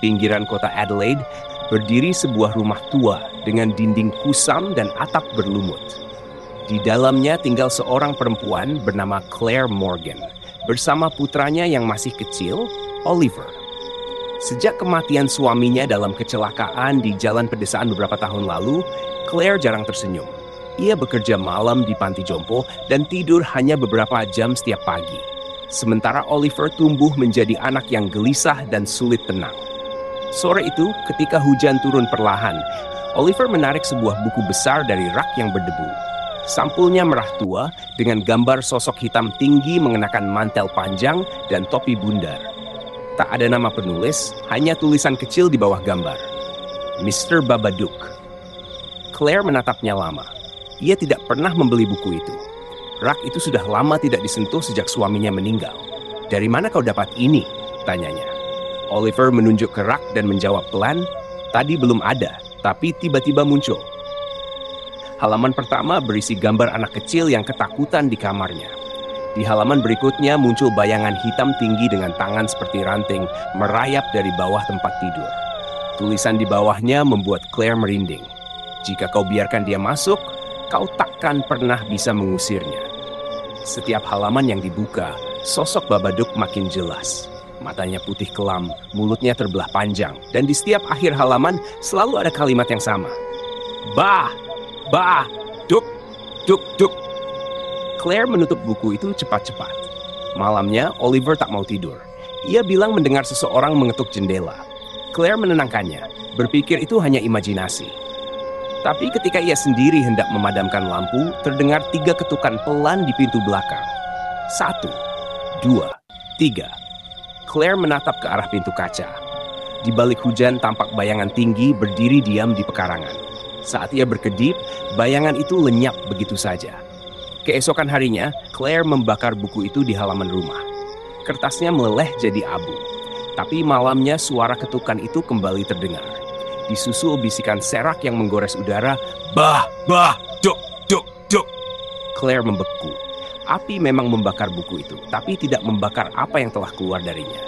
pinggiran kota Adelaide, berdiri sebuah rumah tua dengan dinding kusam dan atap berlumut. Di dalamnya tinggal seorang perempuan bernama Claire Morgan, bersama putranya yang masih kecil, Oliver. Sejak kematian suaminya dalam kecelakaan di jalan pedesaan beberapa tahun lalu, Claire jarang tersenyum. Ia bekerja malam di panti jompo dan tidur hanya beberapa jam setiap pagi. Sementara Oliver tumbuh menjadi anak yang gelisah dan sulit tenang. Sore itu, ketika hujan turun perlahan, Oliver menarik sebuah buku besar dari rak yang berdebu. Sampulnya merah tua dengan gambar sosok hitam tinggi mengenakan mantel panjang dan topi bundar. Tak ada nama penulis, hanya tulisan kecil di bawah gambar. Mr. Babadook. Claire menatapnya lama. Ia tidak pernah membeli buku itu. Rak itu sudah lama tidak disentuh sejak suaminya meninggal. "Dari mana kau dapat ini?" tanyanya. Oliver menunjuk ke rak dan menjawab pelan, "Tadi belum ada, tapi tiba-tiba muncul." Halaman pertama berisi gambar anak kecil yang ketakutan di kamarnya. Di halaman berikutnya muncul bayangan hitam tinggi dengan tangan seperti ranting merayap dari bawah tempat tidur. Tulisan di bawahnya membuat Claire merinding. "Jika kau biarkan dia masuk, kau takkan pernah bisa mengusirnya." Setiap halaman yang dibuka, sosok Babadook makin jelas. Matanya putih kelam, mulutnya terbelah panjang, dan di setiap akhir halaman selalu ada kalimat yang sama. "Bah! Bah! Duk! Duk! Duk!" Claire menutup buku itu cepat-cepat. Malamnya, Oliver tak mau tidur. Ia bilang mendengar seseorang mengetuk jendela. Claire menenangkannya, berpikir itu hanya imajinasi. Tapi ketika ia sendiri hendak memadamkan lampu, terdengar 3 ketukan pelan di pintu belakang. 1, 2, 3. Claire menatap ke arah pintu kaca. Di balik hujan tampak bayangan tinggi berdiri diam di pekarangan. Saat ia berkedip, bayangan itu lenyap begitu saja. Keesokan harinya, Claire membakar buku itu di halaman rumah. Kertasnya meleleh jadi abu. Tapi malamnya suara ketukan itu kembali terdengar. Disusul bisikan serak yang menggores udara, "Bah! Bah! Duk! Duk! Duk!" Claire membeku. Api memang membakar buku itu, tapi tidak membakar apa yang telah keluar darinya.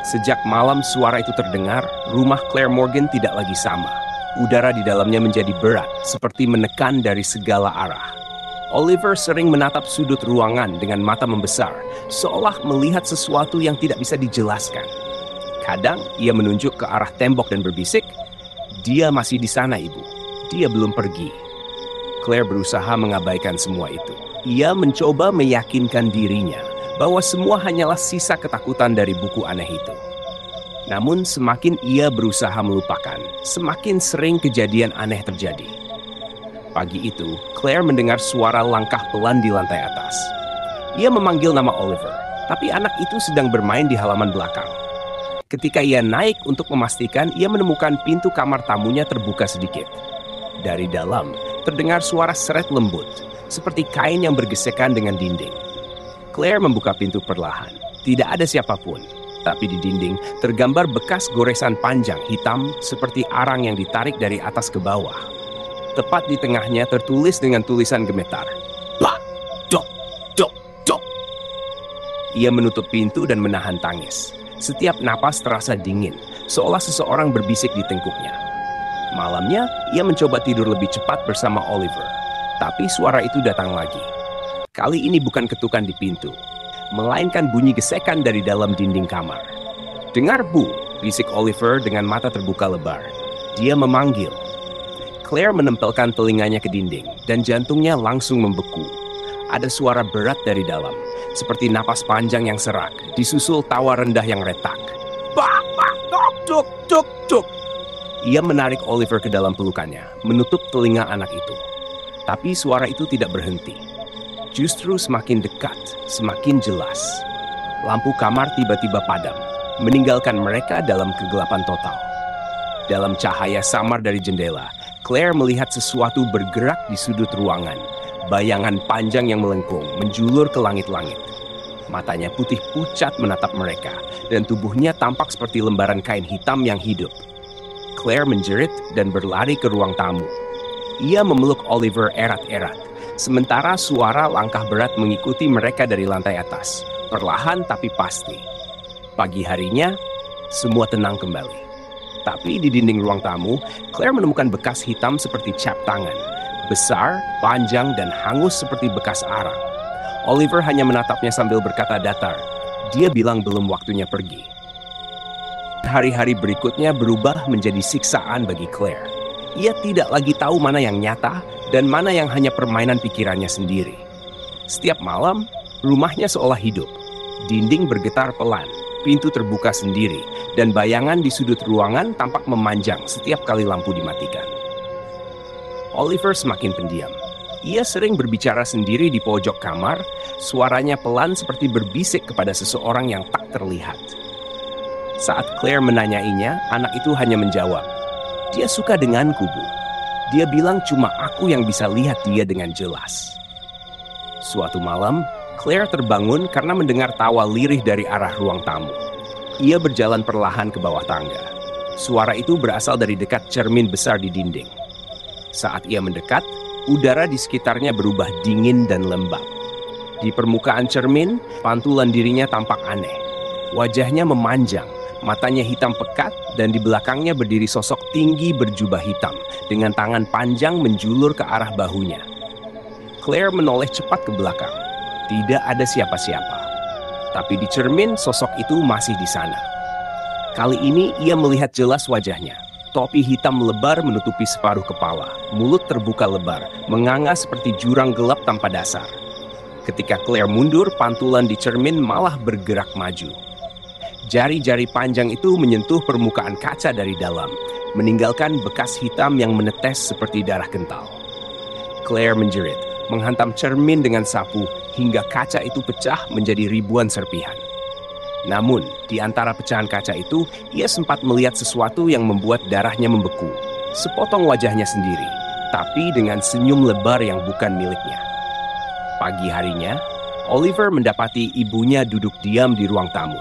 Sejak malam suara itu terdengar, rumah Claire Morgan tidak lagi sama. Udara di dalamnya menjadi berat, seperti menekan dari segala arah. Oliver sering menatap sudut ruangan dengan mata membesar, seolah melihat sesuatu yang tidak bisa dijelaskan. Kadang ia menunjuk ke arah tembok dan berbisik, "Dia masih di sana, Ibu. Dia belum pergi." Claire berusaha mengabaikan semua itu. Ia mencoba meyakinkan dirinya bahwa semua hanyalah sisa ketakutan dari buku aneh itu. Namun semakin ia berusaha melupakan, semakin sering kejadian aneh terjadi. Pagi itu, Claire mendengar suara langkah pelan di lantai atas. Ia memanggil nama Oliver, tapi anak itu sedang bermain di halaman belakang. Ketika ia naik untuk memastikan, ia menemukan pintu kamar tamunya terbuka sedikit. Dari dalam, terdengar suara seret lembut, seperti kain yang bergesekan dengan dinding. Claire membuka pintu perlahan. Tidak ada siapapun, tapi di dinding tergambar bekas goresan panjang hitam seperti arang yang ditarik dari atas ke bawah. Tepat di tengahnya tertulis dengan tulisan gemetar, "Bah! Dok! Dok! Dok!" Ia menutup pintu dan menahan tangis. Setiap napas terasa dingin, seolah seseorang berbisik di tengkuknya. Malamnya, ia mencoba tidur lebih cepat bersama Oliver. Tapi suara itu datang lagi. Kali ini bukan ketukan di pintu, melainkan bunyi gesekan dari dalam dinding kamar. "Dengar, Bu," bisik Oliver dengan mata terbuka lebar. Dia memanggil. Claire menempelkan telinganya ke dinding, dan jantungnya langsung membeku. Ada suara berat dari dalam, seperti napas panjang yang serak, disusul tawa rendah yang retak. "Bah! Bah! Duk! Duk! Duk! Duk!" Ia menarik Oliver ke dalam pelukannya, menutup telinga anak itu. Tapi suara itu tidak berhenti. Justru semakin dekat, semakin jelas. Lampu kamar tiba-tiba padam, meninggalkan mereka dalam kegelapan total. Dalam cahaya samar dari jendela, Claire melihat sesuatu bergerak di sudut ruangan. Bayangan panjang yang melengkung, menjulur ke langit-langit. Matanya putih pucat menatap mereka, dan tubuhnya tampak seperti lembaran kain hitam yang hidup. Claire menjerit dan berlari ke ruang tamu. Ia memeluk Oliver erat-erat, sementara suara langkah berat mengikuti mereka dari lantai atas, perlahan tapi pasti. Pagi harinya, Semua tenang kembali. Tapi di dinding ruang tamu, Claire menemukan bekas hitam seperti cap tangan. Besar, panjang, dan hangus seperti bekas arang. Oliver hanya menatapnya sambil berkata datar. Dia bilang belum waktunya pergi. Hari-hari berikutnya berubah menjadi siksaan bagi Claire. Ia tidak lagi tahu mana yang nyata dan mana yang hanya permainan pikirannya sendiri. Setiap malam, rumahnya seolah hidup. Dinding bergetar pelan, pintu terbuka sendiri, dan bayangan di sudut ruangan tampak memanjang setiap kali lampu dimatikan. Oliver semakin pendiam. Ia sering berbicara sendiri di pojok kamar, suaranya pelan seperti berbisik kepada seseorang yang tak terlihat. Saat Claire menanyainya, anak itu hanya menjawab, "Dia suka denganku, Bu. Dia bilang cuma aku yang bisa lihat dia dengan jelas." Suatu malam, Claire terbangun karena mendengar tawa lirih dari arah ruang tamu. Ia berjalan perlahan ke bawah tangga. Suara itu berasal dari dekat cermin besar di dinding. Saat ia mendekat, udara di sekitarnya berubah dingin dan lembab. Di permukaan cermin, pantulan dirinya tampak aneh. Wajahnya memanjang, matanya hitam pekat, dan di belakangnya berdiri sosok tinggi berjubah hitam dengan tangan panjang menjulur ke arah bahunya. Claire menoleh cepat ke belakang. Tidak ada siapa-siapa. Tapi di cermin, sosok itu masih di sana. Kali ini ia melihat jelas wajahnya. Topi hitam lebar menutupi separuh kepala. Mulut terbuka lebar, menganga seperti jurang gelap tanpa dasar. Ketika Claire mundur, pantulan di cermin malah bergerak maju. Jari-jari panjang itu menyentuh permukaan kaca dari dalam, meninggalkan bekas hitam yang menetes seperti darah kental. Claire menjerit, menghantam cermin dengan sapu hingga kaca itu pecah menjadi ribuan serpihan. Namun, di antara pecahan kaca itu, ia sempat melihat sesuatu yang membuat darahnya membeku. Sepotong wajahnya sendiri, tapi dengan senyum lebar yang bukan miliknya. Pagi harinya, Oliver mendapati ibunya duduk diam di ruang tamu.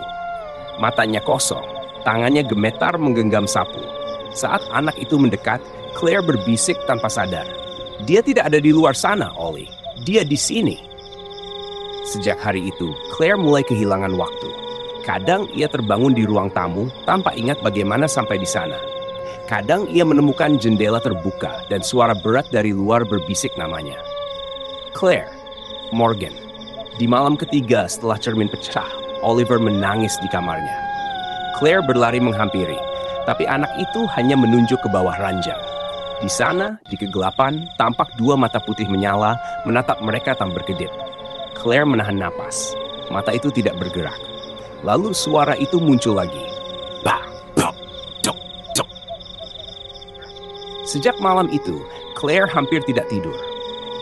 Matanya kosong, tangannya gemetar menggenggam sapu. Saat anak itu mendekat, Claire berbisik tanpa sadar. "Dia tidak ada di luar sana, Ollie. Dia di sini." Sejak hari itu, Claire mulai kehilangan waktu. Kadang ia terbangun di ruang tamu tanpa ingat bagaimana sampai di sana. Kadang ia menemukan jendela terbuka dan suara berat dari luar berbisik namanya. Claire, Morgan. Di malam ketiga setelah cermin pecah, Oliver menangis di kamarnya. Claire berlari menghampiri, tapi anak itu hanya menunjuk ke bawah ranjang. Di sana, di kegelapan, tampak dua mata putih menyala, menatap mereka tanpa berkedip. Claire menahan napas. Mata itu tidak bergerak. Lalu suara itu muncul lagi. Bah, bah, dok, dok. Sejak malam itu, Claire hampir tidak tidur.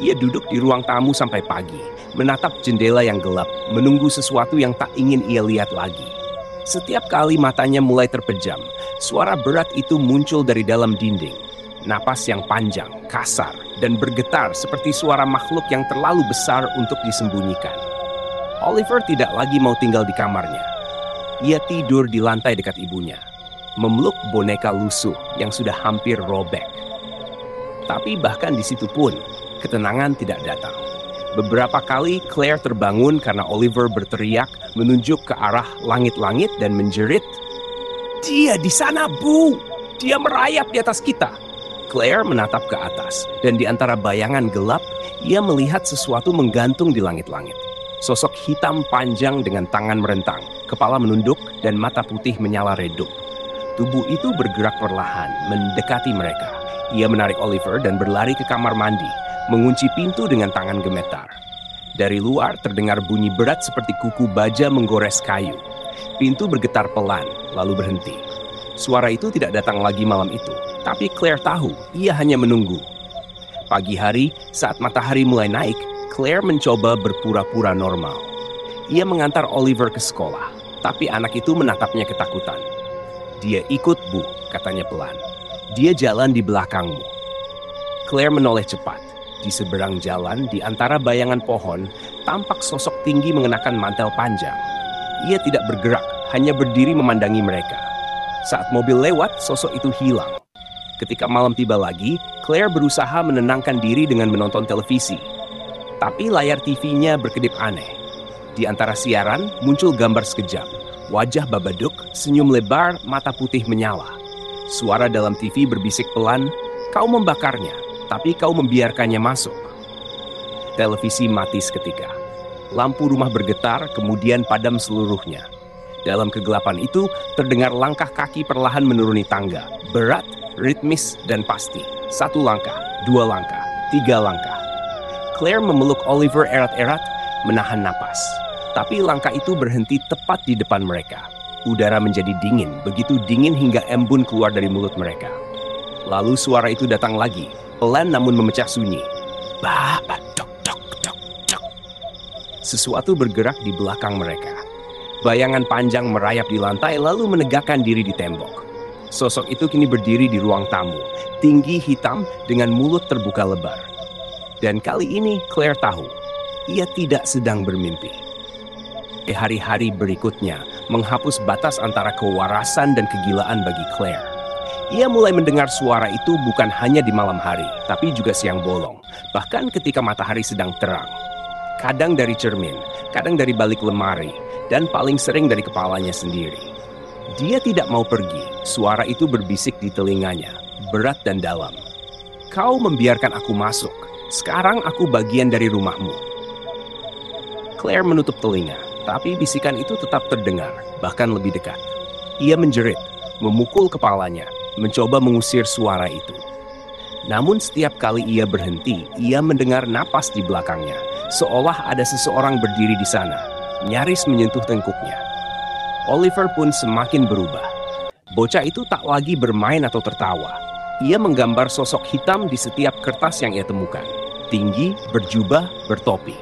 Ia duduk di ruang tamu sampai pagi, menatap jendela yang gelap, menunggu sesuatu yang tak ingin ia lihat lagi. Setiap kali matanya mulai terpejam, suara berat itu muncul dari dalam dinding. Napas yang panjang, kasar, dan bergetar seperti suara makhluk yang terlalu besar untuk disembunyikan. Oliver tidak lagi mau tinggal di kamarnya. Ia tidur di lantai dekat ibunya, memeluk boneka lusuh yang sudah hampir robek. Tapi bahkan di situ pun, ketenangan tidak datang. Beberapa kali Claire terbangun karena Oliver berteriak menunjuk ke arah langit-langit dan menjerit, "Dia di sana, Bu! Dia merayap di atas kita!" Claire menatap ke atas, dan di antara bayangan gelap, ia melihat sesuatu menggantung di langit-langit. Sosok hitam panjang dengan tangan merentang, kepala menunduk, dan mata putih menyala redup. Tubuh itu bergerak perlahan, mendekati mereka. Ia menarik Oliver dan berlari ke kamar mandi, mengunci pintu dengan tangan gemetar. Dari luar terdengar bunyi berat seperti kuku baja menggores kayu. Pintu bergetar pelan, lalu berhenti. Suara itu tidak datang lagi malam itu, tapi Claire tahu ia hanya menunggu. Pagi hari, saat matahari mulai naik, Claire mencoba berpura-pura normal. Ia mengantar Oliver ke sekolah, tapi anak itu menatapnya ketakutan. "Dia ikut, Bu," katanya pelan. "Dia jalan di belakangmu." Claire menoleh cepat. Di seberang jalan, di antara bayangan pohon, tampak sosok tinggi mengenakan mantel panjang. Ia tidak bergerak, hanya berdiri memandangi mereka. Saat mobil lewat, sosok itu hilang. Ketika malam tiba lagi, Claire berusaha menenangkan diri dengan menonton televisi. Tapi layar TV-nya berkedip aneh. Di antara siaran, muncul gambar sekejap. Wajah Babadook Senyum lebar, mata putih menyala. Suara dalam TV berbisik pelan, "Kau membakarnya, tapi kau membiarkannya masuk." Televisi mati seketika. Lampu rumah bergetar, kemudian padam seluruhnya. Dalam kegelapan itu, terdengar langkah kaki perlahan menuruni tangga. Berat, ritmis, dan pasti. 1 langkah, 2 langkah, 3 langkah. Claire memeluk Oliver erat-erat, menahan napas. Tapi langkah itu berhenti tepat di depan mereka. Udara menjadi dingin, begitu dingin hingga embun keluar dari mulut mereka. Lalu suara itu datang lagi, pelan namun memecah sunyi. Bah, dok, dok, dok, dok. Sesuatu bergerak di belakang mereka. Bayangan panjang merayap di lantai lalu menegakkan diri di tembok. Sosok itu kini berdiri di ruang tamu, tinggi hitam dengan mulut terbuka lebar. Dan kali ini Claire tahu, ia tidak sedang bermimpi. Hari-hari berikutnya menghapus batas antara kewarasan dan kegilaan bagi Claire. Ia mulai mendengar suara itu bukan hanya di malam hari, tapi juga siang bolong, bahkan ketika matahari sedang terang. Kadang dari cermin, kadang dari balik lemari, dan paling sering dari kepalanya sendiri. Dia tidak mau pergi, suara itu berbisik di telinganya, berat dan dalam. "Kau membiarkan aku masuk, sekarang aku bagian dari rumahmu." Claire menutup telinga, tapi bisikan itu tetap terdengar, bahkan lebih dekat. Ia menjerit, memukul kepalanya, mencoba mengusir suara itu. Namun setiap kali ia berhenti, ia mendengar napas di belakangnya, seolah ada seseorang berdiri di sana, nyaris menyentuh tengkuknya. Oliver pun semakin berubah. Bocah itu tak lagi bermain atau tertawa. Ia menggambar sosok hitam di setiap kertas yang ia temukan. Tinggi, berjubah, bertopi.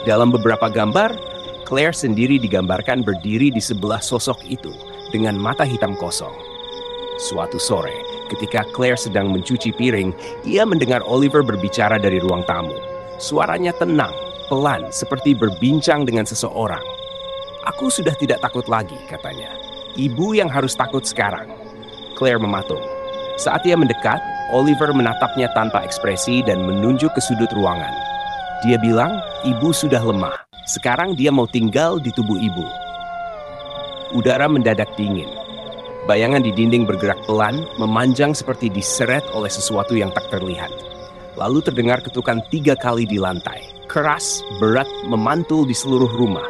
Dalam beberapa gambar, Claire sendiri digambarkan berdiri di sebelah sosok itu dengan mata hitam kosong. Suatu sore, ketika Claire sedang mencuci piring, ia mendengar Oliver berbicara dari ruang tamu. Suaranya tenang, pelan, seperti berbincang dengan seseorang. "Aku sudah tidak takut lagi," katanya. "Ibu yang harus takut sekarang." Claire mematung. Saat ia mendekat, Oliver menatapnya tanpa ekspresi dan menunjuk ke sudut ruangan. Dia bilang, "Ibu sudah lemah. Sekarang dia mau tinggal di tubuh ibu." Udara mendadak dingin. Bayangan di dinding bergerak pelan, memanjang seperti diseret oleh sesuatu yang tak terlihat. Lalu terdengar ketukan 3 kali di lantai. Keras, berat, memantul di seluruh rumah.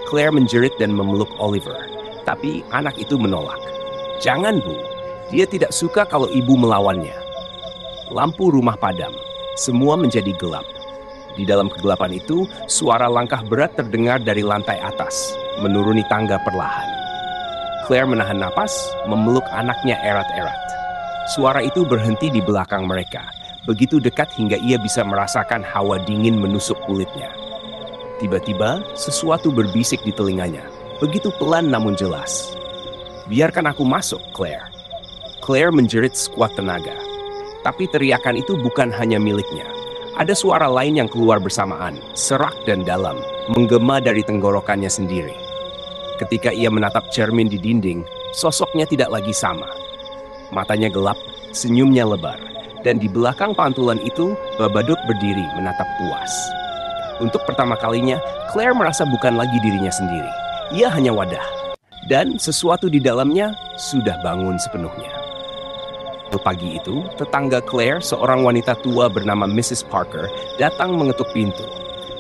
Claire menjerit dan memeluk Oliver. Tapi anak itu menolak. "Jangan, Bu. Dia tidak suka kalau ibu melawannya." Lampu rumah padam. Semua menjadi gelap. Di dalam kegelapan itu, suara langkah berat terdengar dari lantai atas, menuruni tangga perlahan. Claire menahan napas, memeluk anaknya erat-erat. Suara itu berhenti di belakang mereka, begitu dekat hingga ia bisa merasakan hawa dingin menusuk kulitnya. Tiba-tiba, sesuatu berbisik di telinganya, begitu pelan namun jelas. "Biarkan aku masuk, Claire." Claire menjerit sekuat tenaga. Tapi teriakan itu bukan hanya miliknya. Ada suara lain yang keluar bersamaan, serak dan dalam, menggema dari tenggorokannya sendiri. Ketika ia menatap cermin di dinding, sosoknya tidak lagi sama. Matanya gelap, senyumnya lebar, dan di belakang pantulan itu, Babadook berdiri menatap puas. Untuk pertama kalinya, Claire merasa bukan lagi dirinya sendiri. Ia hanya wadah. Dan sesuatu di dalamnya sudah bangun sepenuhnya. Pagi itu, tetangga Claire, seorang wanita tua bernama Mrs. Parker, datang mengetuk pintu.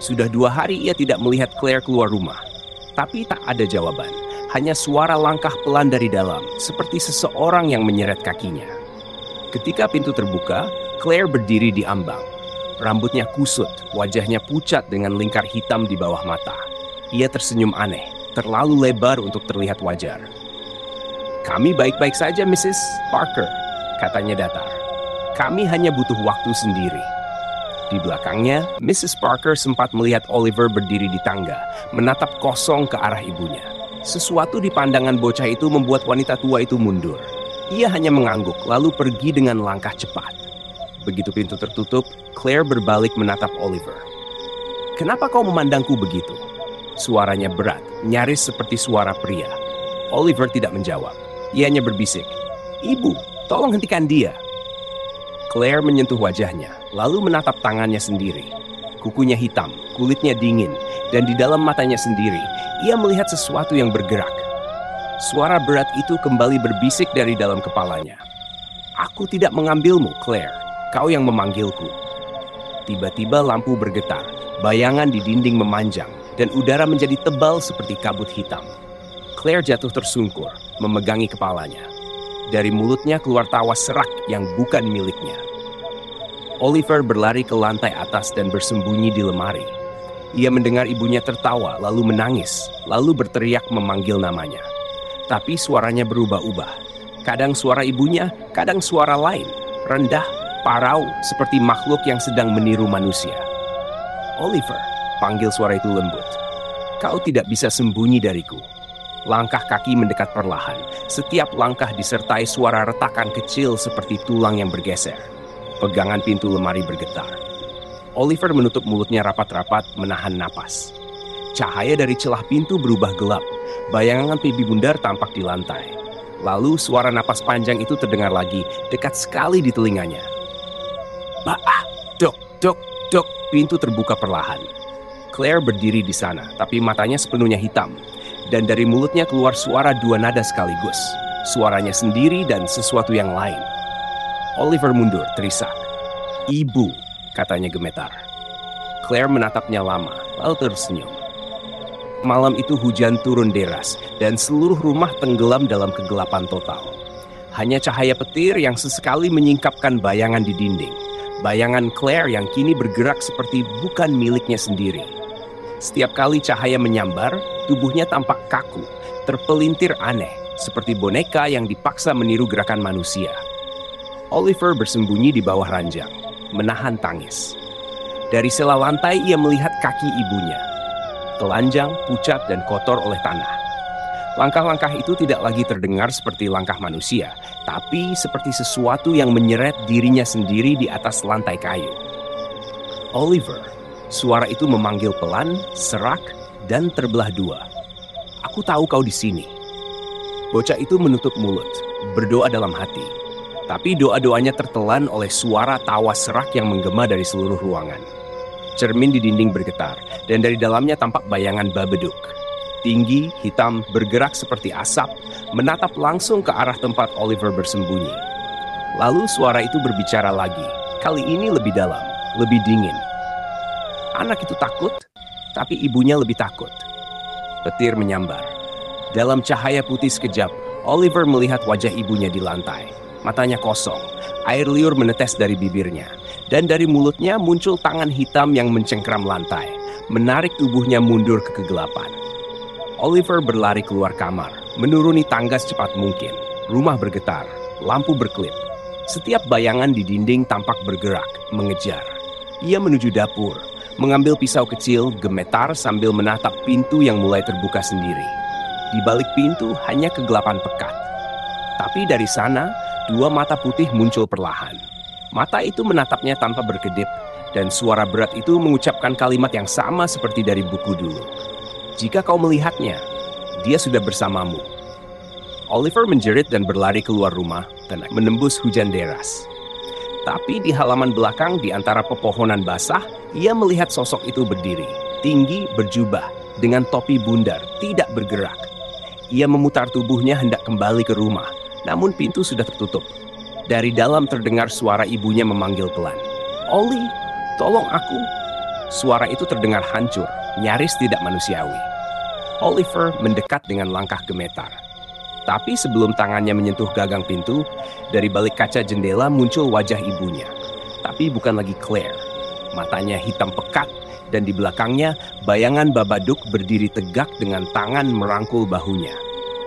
Sudah 2 hari ia tidak melihat Claire keluar rumah. Tapi tak ada jawaban. Hanya suara langkah pelan dari dalam, seperti seseorang yang menyeret kakinya. Ketika pintu terbuka, Claire berdiri di ambang. Rambutnya kusut, wajahnya pucat dengan lingkar hitam di bawah mata. Ia tersenyum aneh, terlalu lebar untuk terlihat wajar. "Kami baik-baik saja, Mrs. Parker," katanya datar. "Kami hanya butuh waktu sendiri." Di belakangnya, Mrs. Parker sempat melihat Oliver berdiri di tangga, menatap kosong ke arah ibunya. Sesuatu di pandangan bocah itu membuat wanita tua itu mundur. Ia hanya mengangguk, lalu pergi dengan langkah cepat. Begitu pintu tertutup, Claire berbalik menatap Oliver. "Kenapa kau memandangku begitu?" Suaranya berat, nyaris seperti suara pria. Oliver tidak menjawab. Ia hanya berbisik, "Ibu, tolong hentikan dia." Claire menyentuh wajahnya, lalu menatap tangannya sendiri. Kukunya hitam, kulitnya dingin, dan di dalam matanya sendiri, ia melihat sesuatu yang bergerak. Suara berat itu kembali berbisik dari dalam kepalanya. Aku tidak mengambilmu, Claire. Kau yang memanggilku. Tiba-tiba lampu bergetar, bayangan di dinding memanjang, dan udara menjadi tebal seperti kabut hitam. Claire jatuh tersungkur, memegangi kepalanya. Dari mulutnya keluar tawa serak yang bukan miliknya. Oliver berlari ke lantai atas dan bersembunyi di lemari. Ia mendengar ibunya tertawa, lalu menangis, lalu berteriak memanggil namanya. Tapi suaranya berubah-ubah. Kadang suara ibunya, kadang suara lain. Rendah, parau, seperti makhluk yang sedang meniru manusia. Oliver, panggil suara itu lembut. Kau tidak bisa sembunyi dariku. Langkah kaki mendekat perlahan. Setiap langkah disertai suara retakan kecil seperti tulang yang bergeser. Pegangan pintu lemari bergetar. Oliver menutup mulutnya rapat-rapat, menahan napas. Cahaya dari celah pintu berubah gelap. Bayangan pipi bundar tampak di lantai. Lalu suara napas panjang itu terdengar lagi, dekat sekali di telinganya. Baah, dok, dok, dok, pintu terbuka perlahan. Claire berdiri di sana, tapi matanya sepenuhnya hitam. Dan dari mulutnya keluar suara dua nada sekaligus. Suaranya sendiri dan sesuatu yang lain. Oliver mundur, terisak. Ibu, katanya gemetar. Claire menatapnya lama, lalu tersenyum. Malam itu hujan turun deras, dan seluruh rumah tenggelam dalam kegelapan total. Hanya cahaya petir yang sesekali menyingkapkan bayangan di dinding. Bayangan Claire yang kini bergerak seperti bukan miliknya sendiri. Setiap kali cahaya menyambar, tubuhnya tampak kaku, terpelintir aneh, seperti boneka yang dipaksa meniru gerakan manusia. Oliver bersembunyi di bawah ranjang, menahan tangis. Dari sela lantai ia melihat kaki ibunya. Telanjang, pucat, dan kotor oleh tanah. Langkah-langkah itu tidak lagi terdengar seperti langkah manusia, tapi seperti sesuatu yang menyeret dirinya sendiri di atas lantai kayu. Oliver, suara itu memanggil pelan, serak, dan terbelah dua. Aku tahu kau di sini. Bocah itu menutup mulut, berdoa dalam hati. Tapi doa-doanya tertelan oleh suara tawa serak yang menggema dari seluruh ruangan. Cermin di dinding bergetar, dan dari dalamnya tampak bayangan Babadook. Tinggi, hitam, bergerak seperti asap, menatap langsung ke arah tempat Oliver bersembunyi. Lalu suara itu berbicara lagi, kali ini lebih dalam, lebih dingin. Anak itu takut, tapi ibunya lebih takut. Petir menyambar. Dalam cahaya putih sekejap, Oliver melihat wajah ibunya di lantai. Matanya kosong, air liur menetes dari bibirnya. Dan dari mulutnya muncul tangan hitam yang mencengkram lantai, menarik tubuhnya mundur ke kegelapan. Oliver berlari keluar kamar, menuruni tangga secepat mungkin. Rumah bergetar, lampu berkelip. Setiap bayangan di dinding tampak bergerak, mengejar. Ia menuju dapur, mengambil pisau kecil, gemetar sambil menatap pintu yang mulai terbuka sendiri. Di balik pintu hanya kegelapan pekat. Tapi dari sana, dua mata putih muncul perlahan. Mata itu menatapnya tanpa berkedip, dan suara berat itu mengucapkan kalimat yang sama seperti dari buku dulu. Jika kau melihatnya, dia sudah bersamamu. Oliver menjerit dan berlari keluar rumah dan menembus hujan deras. Tapi di halaman belakang di antara pepohonan basah, ia melihat sosok itu berdiri, tinggi, berjubah, dengan topi bundar, tidak bergerak. Ia memutar tubuhnya hendak kembali ke rumah, namun pintu sudah tertutup. Dari dalam terdengar suara ibunya memanggil pelan. Oli, tolong aku. Suara itu terdengar hancur, nyaris tidak manusiawi. Oliver mendekat dengan langkah gemetar. Tapi sebelum tangannya menyentuh gagang pintu, dari balik kaca jendela muncul wajah ibunya. Tapi bukan lagi Claire. Matanya hitam pekat, dan di belakangnya bayangan Babadook berdiri tegak dengan tangan merangkul bahunya.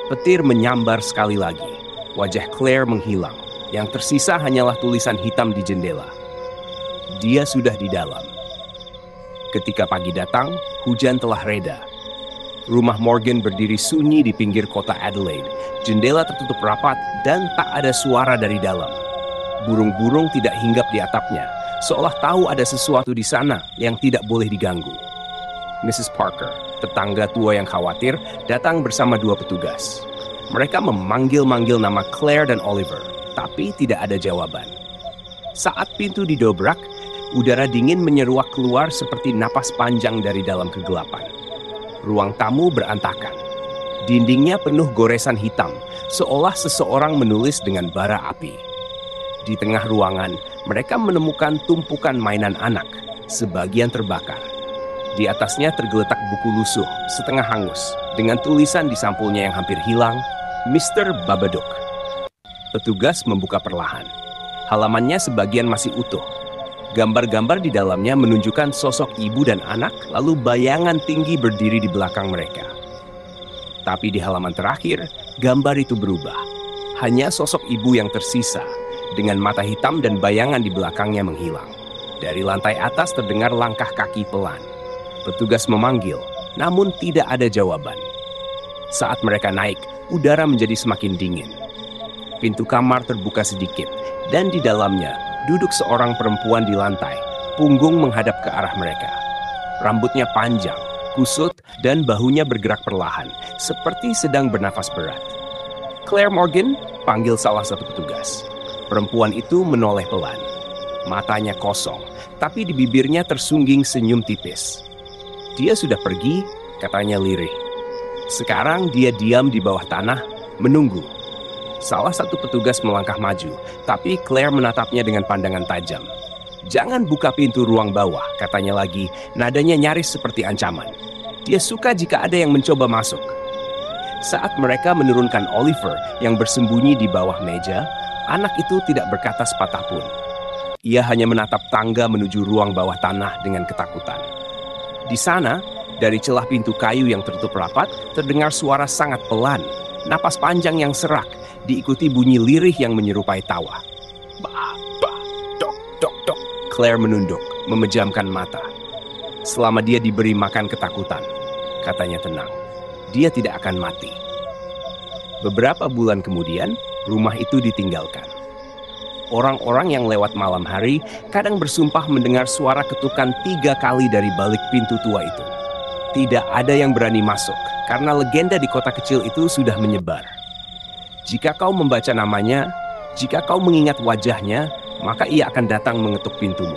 Petir menyambar sekali lagi. Wajah Claire menghilang. Yang tersisa hanyalah tulisan hitam di jendela. Dia sudah di dalam. Ketika pagi datang, hujan telah reda. Rumah Morgan berdiri sunyi di pinggir kota Adelaide. Jendela tertutup rapat dan tak ada suara dari dalam. Burung-burung tidak hinggap di atapnya, seolah tahu ada sesuatu di sana yang tidak boleh diganggu. Mrs. Parker, tetangga tua yang khawatir, datang bersama dua petugas. Mereka memanggil-manggil nama Claire dan Oliver. Tapi tidak ada jawaban. Saat pintu didobrak, udara dingin menyeruak keluar seperti napas panjang dari dalam kegelapan. Ruang tamu berantakan. Dindingnya penuh goresan hitam, seolah seseorang menulis dengan bara api. Di tengah ruangan, mereka menemukan tumpukan mainan anak, sebagian terbakar. Di atasnya tergeletak buku lusuh, setengah hangus, dengan tulisan di sampulnya yang hampir hilang, Mr. Babadook. Petugas membuka perlahan. Halamannya sebagian masih utuh. Gambar-gambar di dalamnya menunjukkan sosok ibu dan anak, lalu bayangan tinggi berdiri di belakang mereka. Tapi di halaman terakhir, gambar itu berubah. Hanya sosok ibu yang tersisa, dengan mata hitam dan bayangan di belakangnya menghilang. Dari lantai atas terdengar langkah kaki pelan. Petugas memanggil, namun tidak ada jawaban. Saat mereka naik, udara menjadi semakin dingin. Pintu kamar terbuka sedikit, dan di dalamnya duduk seorang perempuan di lantai, punggung menghadap ke arah mereka. Rambutnya panjang, kusut, dan bahunya bergerak perlahan, seperti sedang bernafas berat. Claire Morgan, panggil salah satu petugas. Perempuan itu menoleh pelan. Matanya kosong, tapi di bibirnya tersungging senyum tipis. Dia sudah pergi, katanya lirih. Sekarang dia diam di bawah tanah, menunggu. Salah satu petugas melangkah maju, tapi Claire menatapnya dengan pandangan tajam. Jangan buka pintu ruang bawah, katanya lagi, nadanya nyaris seperti ancaman. Dia suka jika ada yang mencoba masuk. Saat mereka menurunkan Oliver yang bersembunyi di bawah meja, anak itu tidak berkata sepatah pun. Ia hanya menatap tangga menuju ruang bawah tanah dengan ketakutan. Di sana, dari celah pintu kayu yang tertutup rapat, terdengar suara sangat pelan, napas panjang yang serak, diikuti bunyi lirih yang menyerupai tawa. Bah, bah, dok, dok, dok. Claire menunduk, memejamkan mata. Selama dia diberi makan ketakutan, katanya tenang, dia tidak akan mati. Beberapa bulan kemudian, rumah itu ditinggalkan. Orang-orang yang lewat malam hari kadang bersumpah mendengar suara ketukan 3 kali dari balik pintu tua itu. Tidak ada yang berani masuk, karena legenda di kota kecil itu sudah menyebar. Jika kau membaca namanya, jika kau mengingat wajahnya, maka ia akan datang mengetuk pintumu.